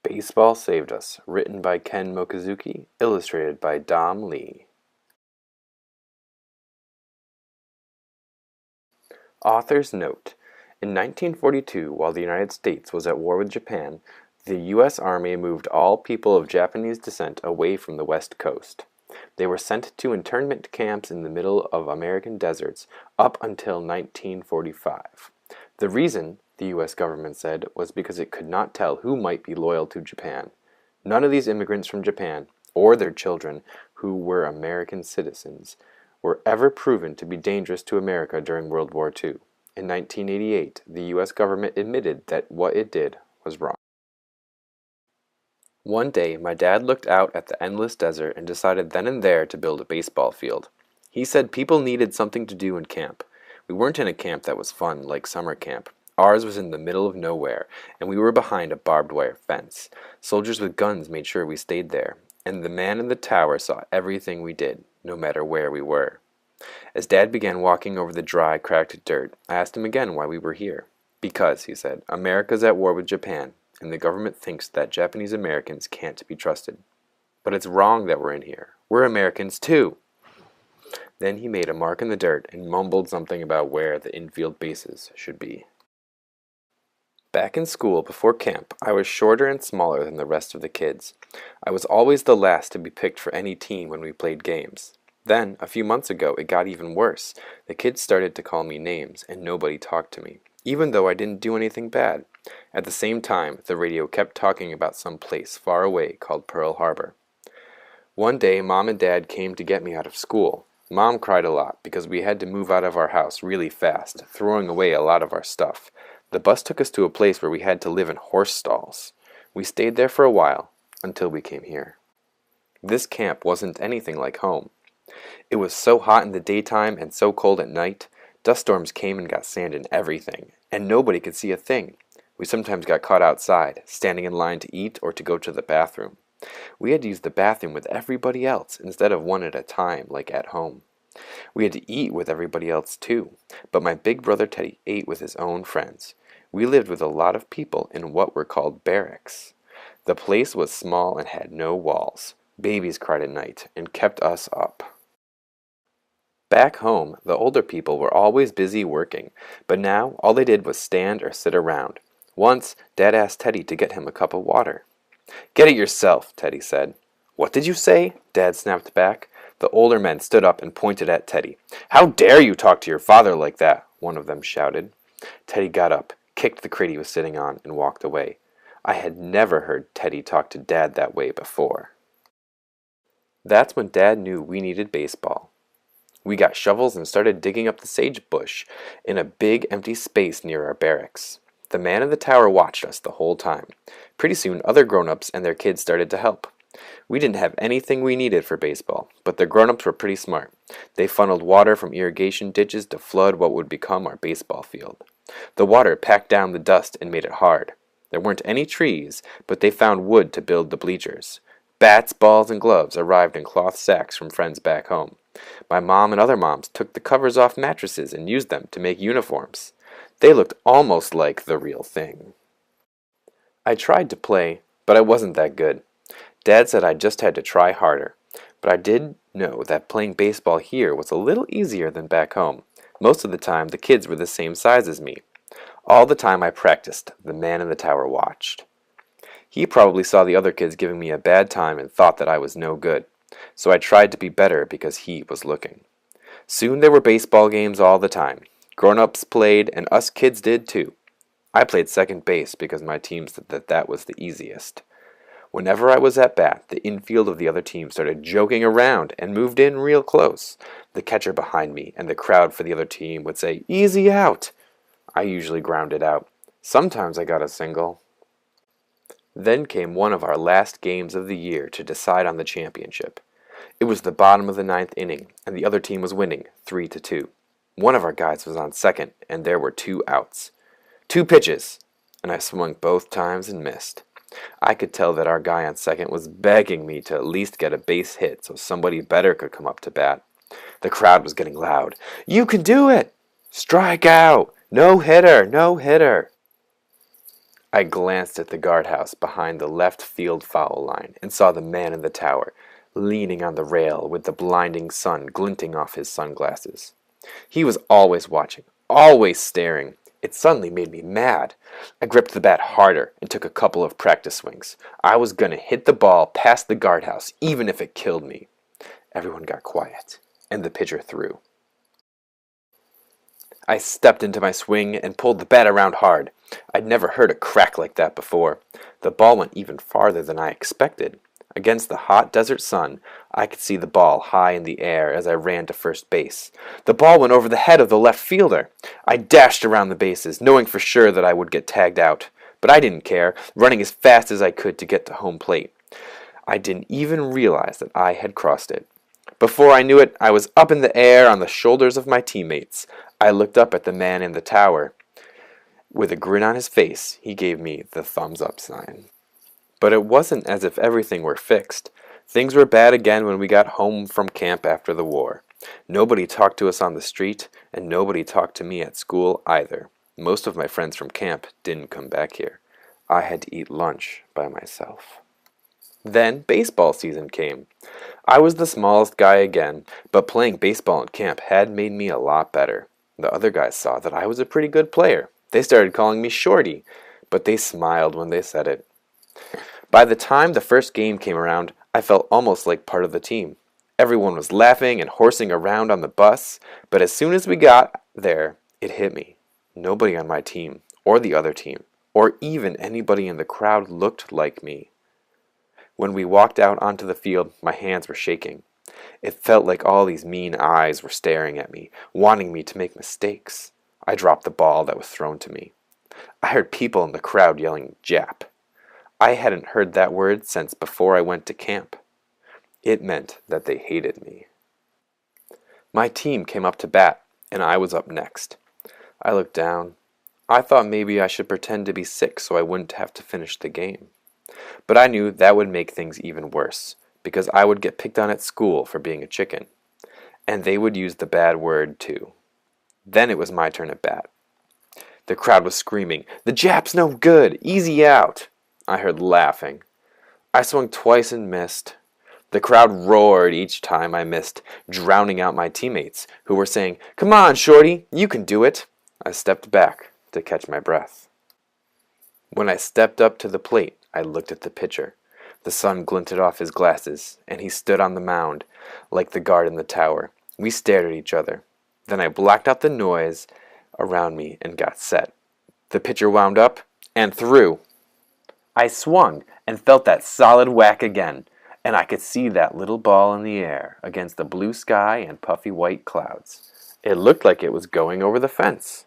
Baseball Saved Us, written by Ken Mochizuki, illustrated by Dom Lee. Author's note: in 1942, while the United States was at war with Japan, the U.S. Army moved all people of Japanese descent away from the West Coast. They were sent to internment camps in the middle of American deserts up until 1945. The reason, the U.S. government said, was because it could not tell who might be loyal to Japan. None of these immigrants from Japan, or their children, who were American citizens, were ever proven to be dangerous to America during World War II. In 1988, the U.S. government admitted that what it did was wrong. One day, my dad looked out at the endless desert and decided then and there to build a baseball field. He said people needed something to do in camp. We weren't in a camp that was fun, like summer camp. Ours was in the middle of nowhere, and we were behind a barbed wire fence. Soldiers with guns made sure we stayed there, and the man in the tower saw everything we did, no matter where we were. As Dad began walking over the dry, cracked dirt, I asked him again why we were here. Because, he said, America's at war with Japan, and the government thinks that Japanese Americans can't be trusted. But it's wrong that we're in here. We're Americans too. Then he made a mark in the dirt and mumbled something about where the infield bases should be. Back in school, before camp, I was shorter and smaller than the rest of the kids. I was always the last to be picked for any team when we played games. Then, a few months ago, it got even worse. The kids started to call me names, and nobody talked to me, even though I didn't do anything bad. At the same time, the radio kept talking about some place far away called Pearl Harbor. One day, Mom and Dad came to get me out of school. Mom cried a lot because we had to move out of our house really fast, throwing away a lot of our stuff. The bus took us to a place where we had to live in horse stalls. We stayed there for a while, until we came here. This camp wasn't anything like home. It was so hot in the daytime and so cold at night. Dust storms came and got sand in everything, and nobody could see a thing. We sometimes got caught outside, standing in line to eat or to go to the bathroom. We had to use the bathroom with everybody else instead of one at a time like at home. We had to eat with everybody else too, but my big brother Teddy ate with his own friends. We lived with a lot of people in what were called barracks. The place was small and had no walls. Babies cried at night and kept us up. Back home, the older people were always busy working, but now all they did was stand or sit around. Once, Dad asked Teddy to get him a cup of water. "Get it yourself," Teddy said. "What did you say?" Dad snapped back. The older men stood up and pointed at Teddy. "How dare you talk to your father like that?" one of them shouted. Teddy got up, kicked the crate he was sitting on, and walked away. I had never heard Teddy talk to Dad that way before. That's when Dad knew we needed baseball. We got shovels and started digging up the sagebush in a big empty space near our barracks. The man in the tower watched us the whole time. Pretty soon other grown-ups and their kids started to help. We didn't have anything we needed for baseball, but the grown-ups were pretty smart. They funneled water from irrigation ditches to flood what would become our baseball field. The water packed down the dust and made it hard. There weren't any trees, but they found wood to build the bleachers. Bats, balls, and gloves arrived in cloth sacks from friends back home. My mom and other moms took the covers off mattresses and used them to make uniforms. They looked almost like the real thing. I tried to play, but I wasn't that good. Dad said I just had to try harder, but I did know that playing baseball here was a little easier than back home. Most of the time, the kids were the same size as me. All the time I practiced, the man in the tower watched. He probably saw the other kids giving me a bad time and thought that I was no good, so I tried to be better because he was looking. Soon there were baseball games all the time. Grown-ups played, and us kids did too. I played second base because my team said that that was the easiest. Whenever I was at bat, the infield of the other team started joking around and moved in real close. The catcher behind me and the crowd for the other team would say, "Easy out." I usually grounded out. Sometimes I got a single. Then came one of our last games of the year to decide on the championship. It was the bottom of the ninth inning, and the other team was winning, 3-2. One of our guys was on second, and there were 2 outs. 2 pitches, and I swung both times and missed. I could tell that our guy on second was begging me to at least get a base hit so somebody better could come up to bat. The crowd was getting loud. "You can do it! Strike out! No hitter! No hitter!" I glanced at the guardhouse behind the left field foul line and saw the man in the tower, leaning on the rail with the blinding sun glinting off his sunglasses. He was always watching, always staring. It suddenly made me mad. I gripped the bat harder and took a couple of practice swings. I was going to hit the ball past the guardhouse, even if it killed me. Everyone got quiet, and the pitcher threw. I stepped into my swing and pulled the bat around hard. I'd never heard a crack like that before. The ball went even farther than I expected. Against the hot desert sun, I could see the ball high in the air as I ran to first base. The ball went over the head of the left fielder. I dashed around the bases, knowing for sure that I would get tagged out. But I didn't care, running as fast as I could to get to home plate. I didn't even realize that I had crossed it. Before I knew it, I was up in the air on the shoulders of my teammates. I looked up at the man in the tower. With a grin on his face, he gave me the thumbs up sign. But it wasn't as if everything were fixed. Things were bad again when we got home from camp after the war. Nobody talked to us on the street, and nobody talked to me at school either. Most of my friends from camp didn't come back here. I had to eat lunch by myself. Then baseball season came. I was the smallest guy again, but playing baseball in camp had made me a lot better. The other guys saw that I was a pretty good player. They started calling me Shorty, but they smiled when they said it. By the time the first game came around, I felt almost like part of the team. Everyone was laughing and horsing around on the bus, but as soon as we got there, it hit me. Nobody on my team, or the other team, or even anybody in the crowd looked like me. When we walked out onto the field, my hands were shaking. It felt like all these mean eyes were staring at me, wanting me to make mistakes. I dropped the ball that was thrown to me. I heard people in the crowd yelling, "Jap." I hadn't heard that word since before I went to camp. It meant that they hated me. My team came up to bat, and I was up next. I looked down. I thought maybe I should pretend to be sick so I wouldn't have to finish the game. But I knew that would make things even worse, because I would get picked on at school for being a chicken. And they would use the bad word too. Then it was my turn at bat. The crowd was screaming, "The Jap's no good! Easy out!" I heard laughing. I swung twice and missed. The crowd roared each time I missed, drowning out my teammates, who were saying, "Come on, Shorty, you can do it." I stepped back to catch my breath. When I stepped up to the plate, I looked at the pitcher. The sun glinted off his glasses, and he stood on the mound, like the guard in the tower. We stared at each other. Then I blocked out the noise around me and got set. The pitcher wound up and threw. I swung and felt that solid whack again, and I could see that little ball in the air against the blue sky and puffy white clouds. It looked like it was going over the fence.